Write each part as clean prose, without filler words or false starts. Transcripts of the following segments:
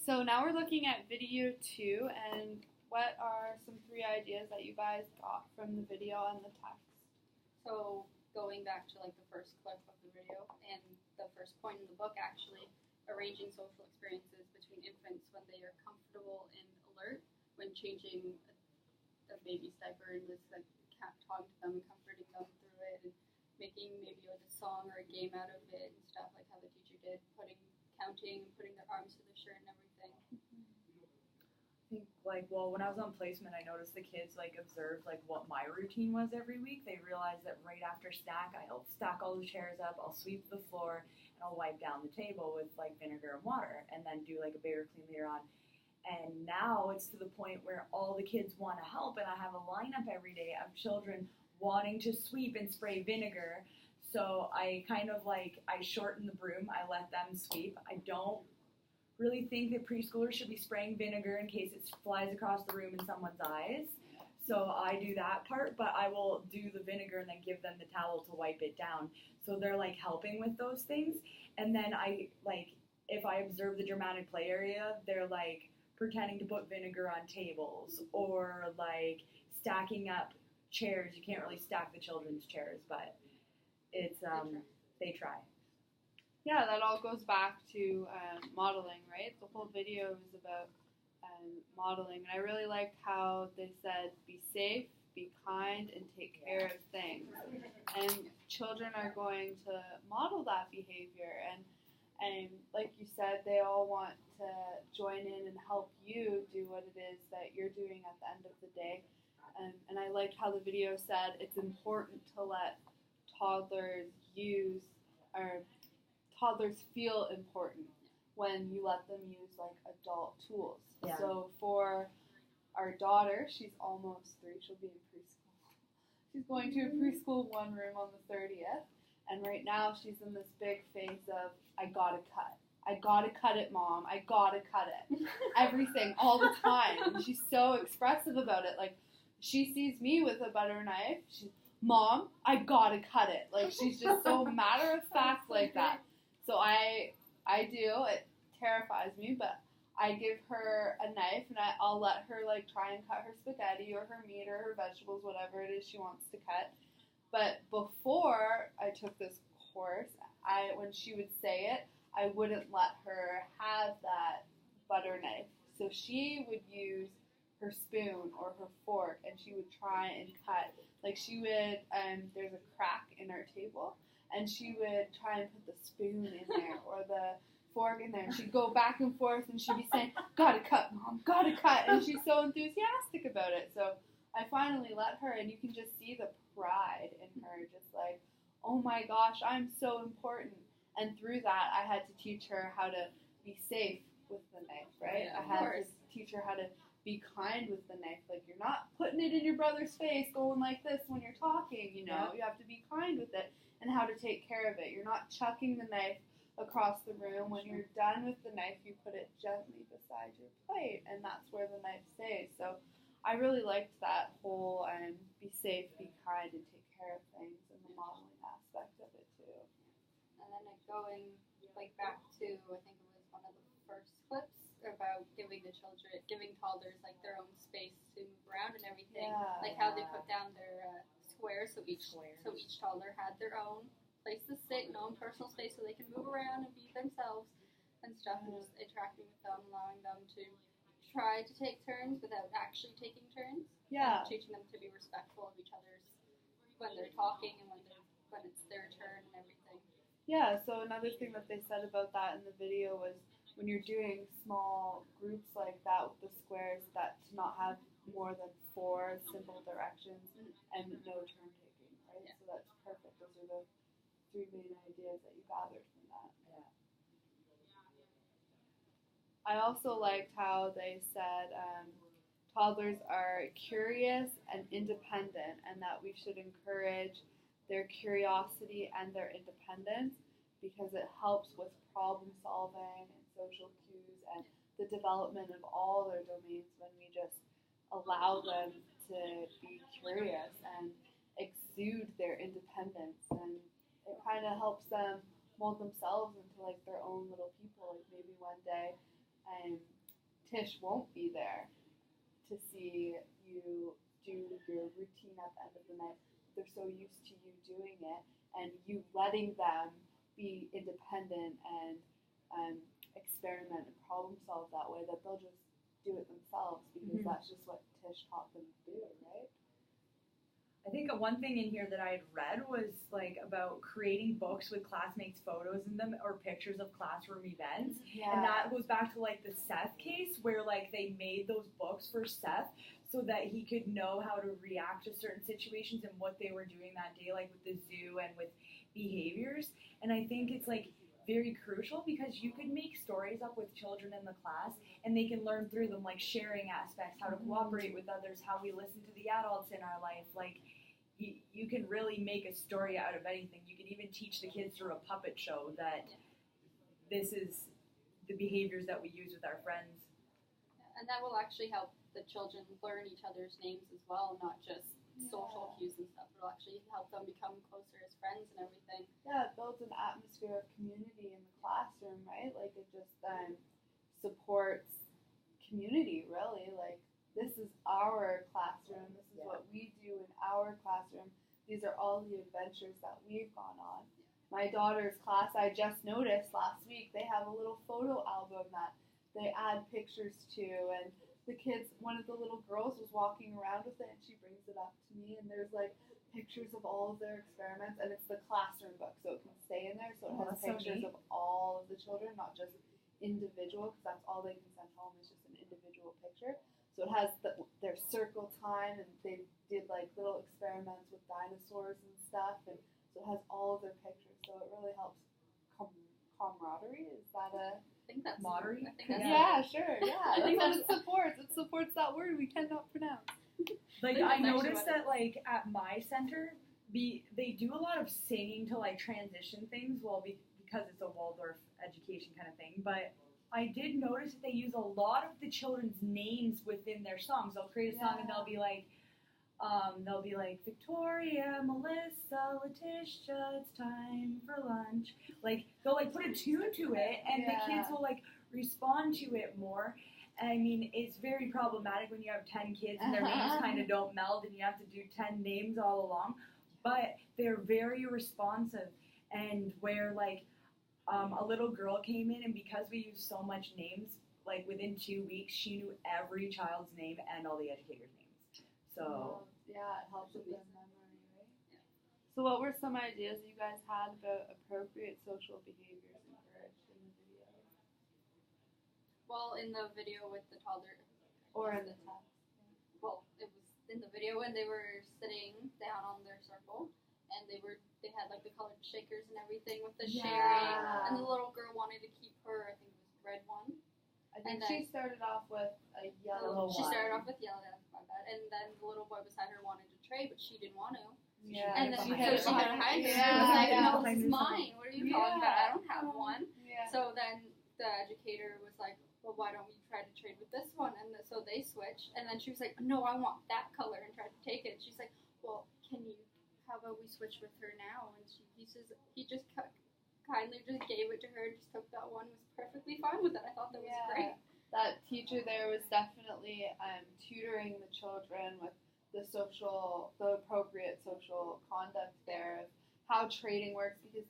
So now we're looking at video 2, and what are some 3 ideas that you guys got from the video and the text? So going back to like the first clip of the video and the first point in the book, actually, arranging social experiences between infants when they are comfortable and alert when changing a baby's diaper, and just like talking to them and comforting them through it, and making maybe like a song or a game out of it and stuff, like how the teacher did, counting and putting their arms to the shirt and everything. I think, when I was on placement, I noticed the kids, observed, what my routine was every week. They realized that right after snack, I'll stack all the chairs up, I'll sweep the floor, and I'll wipe down the table with, vinegar and water, and then do, a bigger clean later on. And now it's to the point where all the kids want to help, and I have a lineup every day of children wanting to sweep and spray vinegar. So I kind of, I shorten the broom, I let them sweep. I don't really think that preschoolers should be spraying vinegar in case it flies across the room in someone's eyes. So I do that part, but I will do the vinegar and then give them the towel to wipe it down. So they're helping with those things. And then if I observe the dramatic play area, they're pretending to put vinegar on tables or stacking up chairs. You can't really stack the children's chairs, but it's they try. Yeah, that all goes back to modeling, right? The whole video is about modeling. And I really liked how they said, be safe, be kind, and take care of things. And children are going to model that behavior. And like you said, they all want to join in and help you do what it is that you're doing at the end of the day. And I liked how the video said it's important to let toddlers feel important when you let them use adult tools. Yeah. So for our daughter, she's almost 3, she'll be in preschool. She's going to a preschool 1 room on the 30th, and right now she's in this big phase of, I gotta cut it, Mom, I gotta cut it. Everything, all the time. And she's so expressive about it. She sees me with a butter knife, she's, Mom, I gotta cut it. She's just so matter of fact like that. So I do, it terrifies me, but I give her a knife and I'll let her try and cut her spaghetti or her meat or her vegetables, whatever it is she wants to cut. But before I took this course, when she would say it, I wouldn't let her have that butter knife. So she would use her spoon or her fork and she would try and cut. She would, there's a crack in our table, and she would try and put the spoon in there or the fork in there. And she'd go back and forth, and she'd be saying, gotta cut, Mom, gotta cut. And she's so enthusiastic about it. So I finally let her, and you can just see the pride in her, just oh my gosh, I'm so important. And through that, I had to teach her how to be safe with the knife, right? Yeah, I had to teach her how to be kind with the knife. You're not putting it in your brother's face going like this when you're talking, Yeah. You have to be kind with it, and how to take care of it. You're not chucking the knife across the room. When you're done with the knife, you put it gently beside your plate, and that's where the knife stays. So I really liked that whole be safe, be kind, and take care of things, and the modeling aspect of it too. And then going back to, I think it was one of the first clips about giving toddlers their own space to move around and everything. Yeah. How they put down their squares, so each toddler had their own place to sit, own personal space, so they can move around and be themselves and stuff, and just interacting with them, allowing them to try to take turns without actually taking turns. Yeah. And teaching them to be respectful of each other's when they're talking and when it's their turn and everything. Yeah, so another thing that they said about that in the video was when you're doing small groups like that with the squares, that to not have more than 4 simple directions and no turn taking, right? Yeah. So that's perfect. Those are the 3 main ideas that you gathered from that. Yeah. I also liked how they said toddlers are curious and independent, and that we should encourage their curiosity and their independence because it helps with problem solving and social cues and the development of all their domains when we just allow them to be curious and exude their independence, and it kind of helps them mold themselves into their own little people. Maybe one day Tish won't be there to see you do your routine at the end of the night. They're so used to you doing it and you letting them be independent and experiment and problem solve that way, that they'll just do it themselves because that's just what Tish taught them to do, right? I think one thing in here that I had read was like about creating books with classmates' photos in them or pictures of classroom events. Yeah. And that goes back to like the Seth case where like they made those books for Seth so that he could know how to react to certain situations and what they were doing that day, like with the zoo and with behaviors. And I think it's like very crucial because you could make stories up with children in the class and they can learn through them, like sharing aspects, how to cooperate with others, how we listen to the adults in our life. Like you can really make a story out of anything. You can even teach the kids through a puppet show that this is the behaviors that we use with our friends. And that will actually help the children learn each other's names as well, not just social cues and stuff. It'll actually help them become closer as friends and everything. Yeah, it builds an atmosphere of community in the classroom, right? Like it just supports community, really. Like this is our classroom. This is what we do in our classroom. These are all the adventures that we've gone on. My daughter's class, I just noticed last week, they have a little photo album that they add pictures to, and the kids, one of the little girls was walking around with it and she brings it up to me and there's like pictures of all of their experiments and it's the classroom book so it can stay in there, so it has pictures of all of the children, not just individual, because that's all they can send home is just an individual picture. So it has their circle time and they did like little experiments with dinosaurs and stuff, and so it has all of their pictures, so it really helps camaraderie. Is that a I think that's Moderate? I think that's yeah, sure, yeah. I think That's what it supports. It supports that word we cannot pronounce. Like think I that's actually noticed what- that like at my center, they do a lot of singing to like transition things. Well, because it's a Waldorf education kind of thing. But I did notice that they use a lot of the children's names within their songs. They'll create a song and they'll be like Victoria, Melissa, Letitia, it's time for lunch. Like they'll like put a tune to it, and the kids will like respond to it more. And I mean, it's very problematic when you have 10 kids and their names kind of don't meld, and you have to do 10 names all along. But they're very responsive, and where like a little girl came in, and because we use so much names, like within 2 weeks, she knew every child's name and all the educators' names. So. Yeah, it helps with their memory, right? Yeah. So what were some ideas you guys had about appropriate social behaviors encouraged in the video? Well, in the video with the toddler. Or in the text? Well, it was in the video when they were sitting down on their circle, and they had like the colored shakers and everything with the sharing, and the little girl wanted to keep her, I think it was red one. I think she started off with a yellow one. She started off with yellow, my bad. And then the little boy beside her wanted to trade, but she didn't want to. Yeah. And then she she had to hide her. She was like, no, this is mine. What are you talking about? I don't have one. Yeah. So then the educator was like, well, why don't we try to trade with this one? And so they switched. And then she was like, no, I want that color, and tried to take it. She's like, well, how about we switch with her now? And he says, he just kindly just gave it to her, just took that one, was perfectly fine with it. I thought that was great. That teacher there was definitely tutoring the children with the appropriate social conduct there of how trading works, because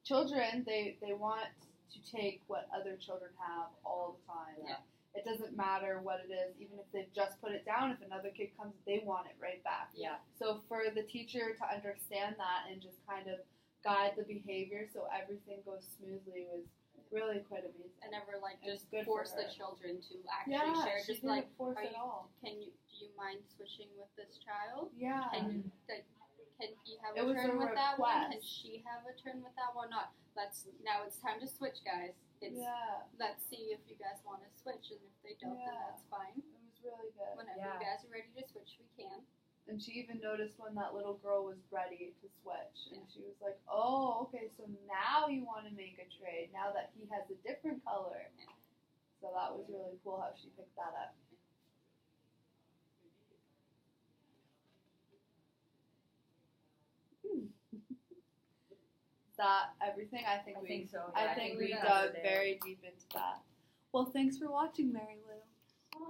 children, they want to take what other children have all the time. Yeah. It doesn't matter what it is, even if they've just put it down, if another kid comes, they want it right back. Yeah. So for the teacher to understand that and just kind of guide the behavior so everything goes smoothly was really quite amazing. I never just good force for the her. children to actually share. She Just didn't like, force at all. do you mind switching with this child? Yeah. Can he have It a was turn a with that one? Can request. she have a turn with that one? Not. Now it's time to switch, guys. Let's see if you guys want to switch, and if they don't, then that's fine. It was really good. Whenever you guys are ready to switch, we can. And she even noticed when that little girl was ready to switch. And she was like, oh, okay, so now you want to make a trade, now that he has a different color. Yeah. So that was really cool how she picked that up. Is that everything? I think so. I Yeah, think we we covered dug it. very deep into that. Well, thanks for watching, Mary Lou.